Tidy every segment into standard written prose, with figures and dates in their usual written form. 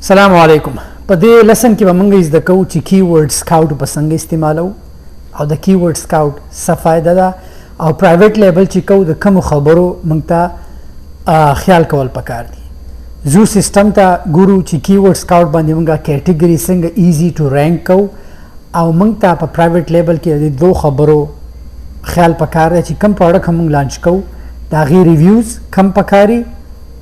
السلام علیکم. په دې لسن کې به موږ زده کوو چې کیورډ سکاوټ په څنګه استعمالو او د کیورډ سکاوټ څه فایده ده او پرایویټ لیبل چې کوو د کوم خبرو موږ ته خیال کول پکار دي. زو سیستم ته ګورو چې کیورډ سکاوټ باندې موږ کیټګوري څنګه ایزی ټو رینک کوو او موږ ته په پرایویټ لیبل کې د دوه خبرو خیال پکار دی چې کوم پروډکټ موږ لانچ کوو د هغې ریویوز کم پکاري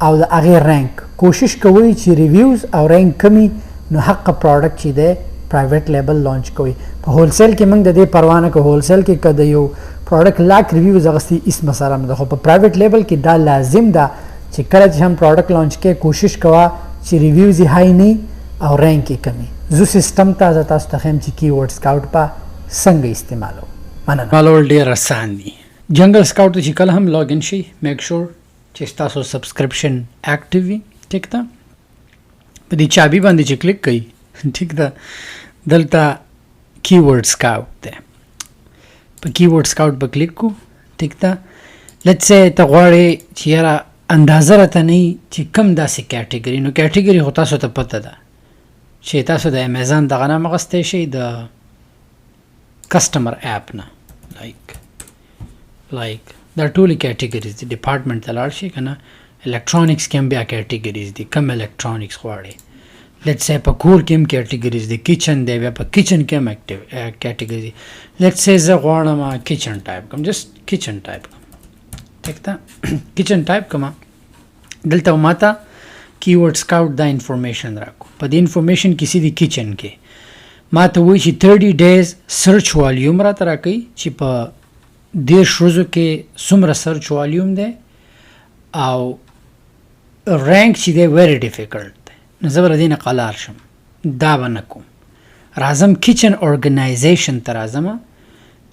او د هغې رینک کوشش کوئ چې ریویوز او رینک کمی نو حق پروډکټ چې دی پرایویټ لیبل لانچ کوئ. په هولسیل کې موږ د دې پروا نه کوو. هولسیل کې که د یو پروډکټ لاک ریویوز اخیستي هېڅ مسله نه ده، خو په پرایویټ لیبل کې دا لازم ده چې کله چې هم پروډکټ لانچ کوې کوشش کوه چې ریویوز یې های نه او رینک یې کمی. زه سیسټم ته زه تاسو ته ښیم چې کیورډ سکاوټ به څنګه استعمالوو. مننه. استعمالول ډېر اسان دي. جنګل سکاوټ ته چې کله هم لاګ ان شئ میک شور چې ستاسو سبسکرپشن اکټیو وي. ټیک ده، په دې چابي باندې چې کلیک کوئ ټیک ده، دلته کیورډ سکاوټ دی. په کیورډ سکاوټ به کلیک کو. ټیک ده، لیټس سے ته غواړې چې یاره اندازه راته نه وي چې کوم داسې کیټګري، نو کیټګري خو تاسو ته پته ده چې تاسو د امیزان دغه نه هم اخیستی شئ د کسټمر اپ نه. لایک دا ټولې کیټګریز دي. ډپارټمنټ ته لاړ شئ که نه، الکترونکس کې هم بیا کیټګریز دي، کم الکترونکس غواړئ. لیټس سے په کور کې هم کیټګریز دي، کچن دی بیا په کچن کې هم کیټګریز دي. لیټس سے زه غواړم کچن ټایپ کوم، جسټ کچن ټایپ کوم. ټیک ده، کچن ټایپ کوم. دلته ماته کیورډ سکاوټ دا انفارمیشن راکو. په دې انفارمیشن کې سیدي کچن کې ماته وایي چې 30 days سرچ والیوم راته راکوي چې په 10 ورځو کې څومره سرچ والیوم دی او رینک چې دی ویری ډیفیکلټ دی. نو زه به له دې نه قلار شم، دا به نه کوم. راځم کچن ارګنایزیشن ته راځم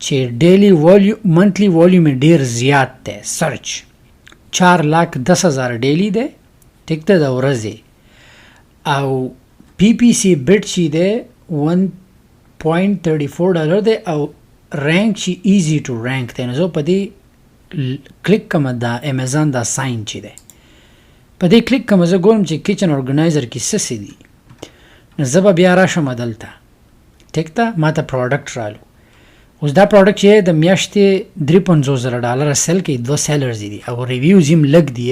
چې ډیلی منتلی والیوم یې ډېر زیات دی. سرچ 4,10,000 ډیلی دی. ټیک ده، د ورځې. او پی پی سی بیټ چې دی $1.34 دی او رینک چې ایزی ټو رینک دی. نو زه په دې کلیک کوم، دا امیزان دا ساین چې دی په دې کلیک کوم. زه ګورم چې کچن ارګنایزر کې څه څه دي. نو زه به بیا راشم دلته. ټیک ده، ما ته پروډکټ رالو. اوس دا پروډکټ چې د میاشتې $53,000 سیل کوي، 2 سیلرز دي او ریویوز یې هم لږ دي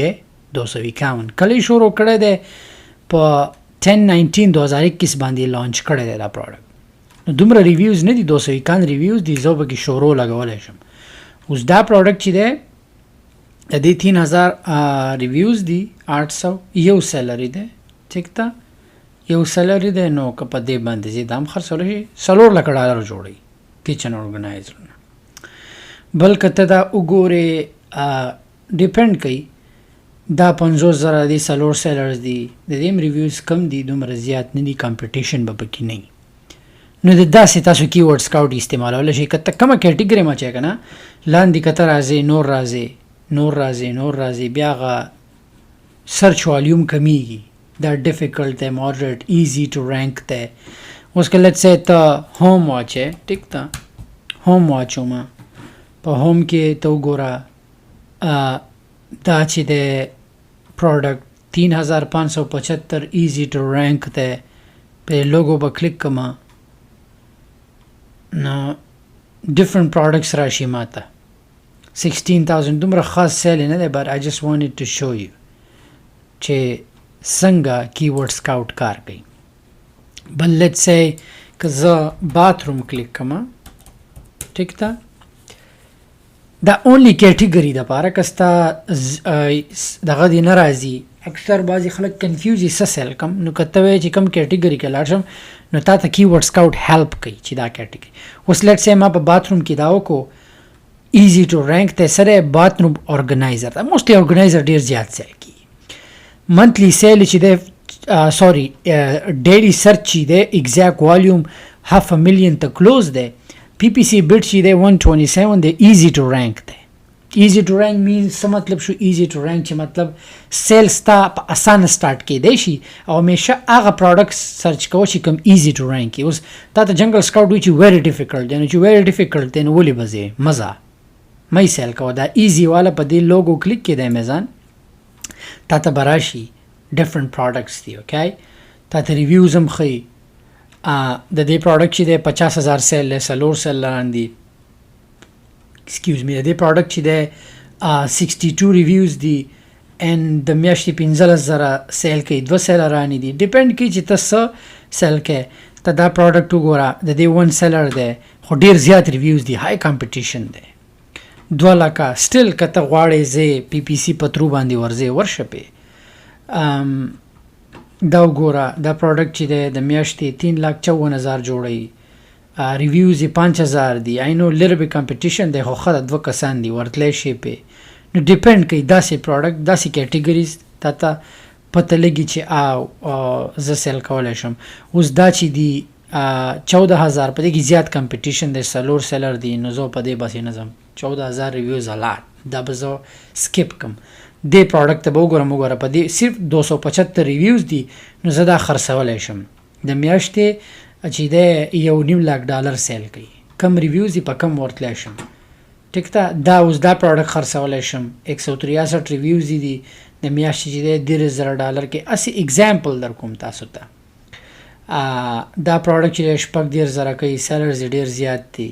251. کله یې شروع کړی دی په 10/19/2021 باندې لانچ کړی دی دا پروډکټ. نو دومره ریویوز نه دي، 251 ریویوز دي. زه به کې شروع لګولی شم. اوس دا پروډکټ چې دی د دې 3000 ریویوز دي، 800 یو سیلری دی. ټیک ده، یو سیلری دی. نو که په دې باندې زه دام خرڅولی شي $4,00,000 جوړوي کچن ارګنایزر نه. بل که ته دا وګورې ډیپینډ کوي، دا 50,000 دي، 4 سیلرز دي، د دې هم ریویوز کم دي، دومره زیات نه دي، کمپټیشن به پکې نه وي. نو د داسې تاسو کیورډ سکاوټ استعمالولی شئ. که ته کومه کیټګري ما چې که نه لاندې که ته راځې نور راځې بیا هغه سرچ والیوم کمیږي. دا ډیفیکلټ دی، ماډریټ، ایزی ټو رینک دی. اوس که لیټس سے ته ہوم واچې، ټیک ده، ہوم واچوم. په ہوم کې ته وګوره دا چې دی پروډکټ 3575 ایزی ټو رینک دی. په لوګو به کلیک کوم. نو ډفرنٹ پروډکټس راشي ماته 16,000. دومره خاص سیل نه دی، بٹ آئی جسٹ وانټډ ټو شو یو چې څنګه کیورډ سکاوټ کار کوي. بل لیټس سے که زه باتروم کلیک کوم. ټیک ده، دا اونلی کیټګري دپاره که ستا دغه دې نه راځي. اکثر بعضې خلک کنفیوز یي څه سیل کم. نو که ته وایې چې کوم کیټګري کې لاړ شم نو تا ته کیورډ سکاوټ هیلپ کوي چې دا کیټګري. اوس لیټس سے ما په باتروم کې دا وکړو ایزی ټو رینک ته سره باتروم ارګنایزر ده. موسټلی ارګنایزر ډېر زیات سیل کېږي. منتلی سیل چې دی ډیلی سرچ چې دی ایگزیکټ والیوم 500,000 ته کلوز دی. پی پی سی بیټ چې دی 127 دی. ایزی ټو رینک دی. ایزی ټو رینک مینز څه مطلب شو؟ ایزی ټو رینک چې مطلب سیل ستا په اسانه سټارټ کېدی شي او همیشه هغه پروډکټ سرچ کوه چې کوم ایزی ټو رینک وي. اوس تا ته جنګل سکاوټ وایي چې ویری ډیفیکلټ دی. نو چې ویری ډیفیکلټ دی نو ولې به ځې؟ مزه مه یې سیل کوه. دا ایزی والا په دې لوګو کلیک کې د امیزان تا ته به راشي ډفرنٹ پروډکټس دي. اوکې تا ته ریویوز هم ښیي. د دې پروډکټ چې دی 50,000 سیل دی، 4 سیل لاندې د دې پروډکټ چې دی 62 ریویوز دي and د میاشتې 15,000 سیل کوي، 2 سیل رانی دي. ډیپینډ کوي چې ته څه سیل کوې. ته دا پروډکټ وګوره، د دې 1 سیلر دی خو ډیر زیات ریویوز دي، های کمپټیشن دی. 2 لکه سټیل که ته غواړې زه پی پی سی په ترو باندې ورځې ورشه پې. دا وګوره، دا پروډکټ چې دی د میاشتې 3,54,000 جوړوي، ریویوز یې 5,000 دي. آی نو لر بی کمپټیشن دی خو ښه د 2 کسان دي، ورتلی شي پې. نو ډیپینډ کوي داسې پروډکټ، داسې کیټیګریز تا ته پته لګي چې زه سیل کولی شم. اوس دا چې دي 14,000 په دې کې زیات کمپټیشن دی، 4 سیلر دي، نو زه په دې بسې نه ځم. 14,000 ریویوز الاټ، دا به زه سکپ کم. دې پروډکټ ته به وګورم په دې صرف 275 ریویوز دي، نو زه دا خرڅولی شم. د میاشتې چې دی $1.5 سیل کوي، کم ریویوز دي په کم ورتلی شم. ټیک ته دا اوس دا پروډکټ خرڅولی شم، 163 ریویوز دي د میاشتې چې دی $10,000 کې. هسې اگزامپل در کوم تاسو ته. دا پروډکټ چې 6,000 کوي، سیلرز یې ډېر زیات دي،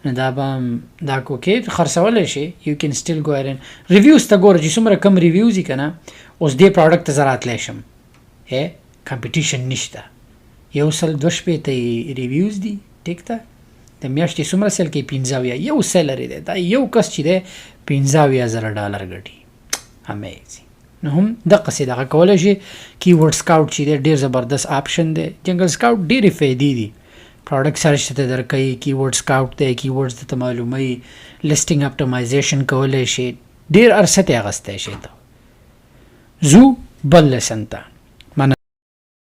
نو دا به هم دا کوکې خرڅولی شي. یو کین سټیل گو اهیډ اینډ ریویوز ته ګوره چې څومره کم ریویوز دي که نه. اوس دې پروډکټ ته زه راتلی شم، کمپټیشن نشته. 100 ریویوز دي، ټیک ته. د میاشتې څومره سیل کوي؟ 15. یو سیلر دی، دا یو کس چې دی $15,000 ګټي. امیزینګ. نو هم دقسې دغه کولی شي. کیورډ سکاوټ چې دی ډېر زبردست آپشن دی. جنګل سکاوټ ډېرې فایدې دي. پروډکټ سرچ ته درکوي، کیورډ سکاوټ دی، کیورډز ته معلوموي، لسټینګ اپټمایزیشن کولی شي، ډېر عرصه ته اخیستی شي. ته زو بل لیسن ته.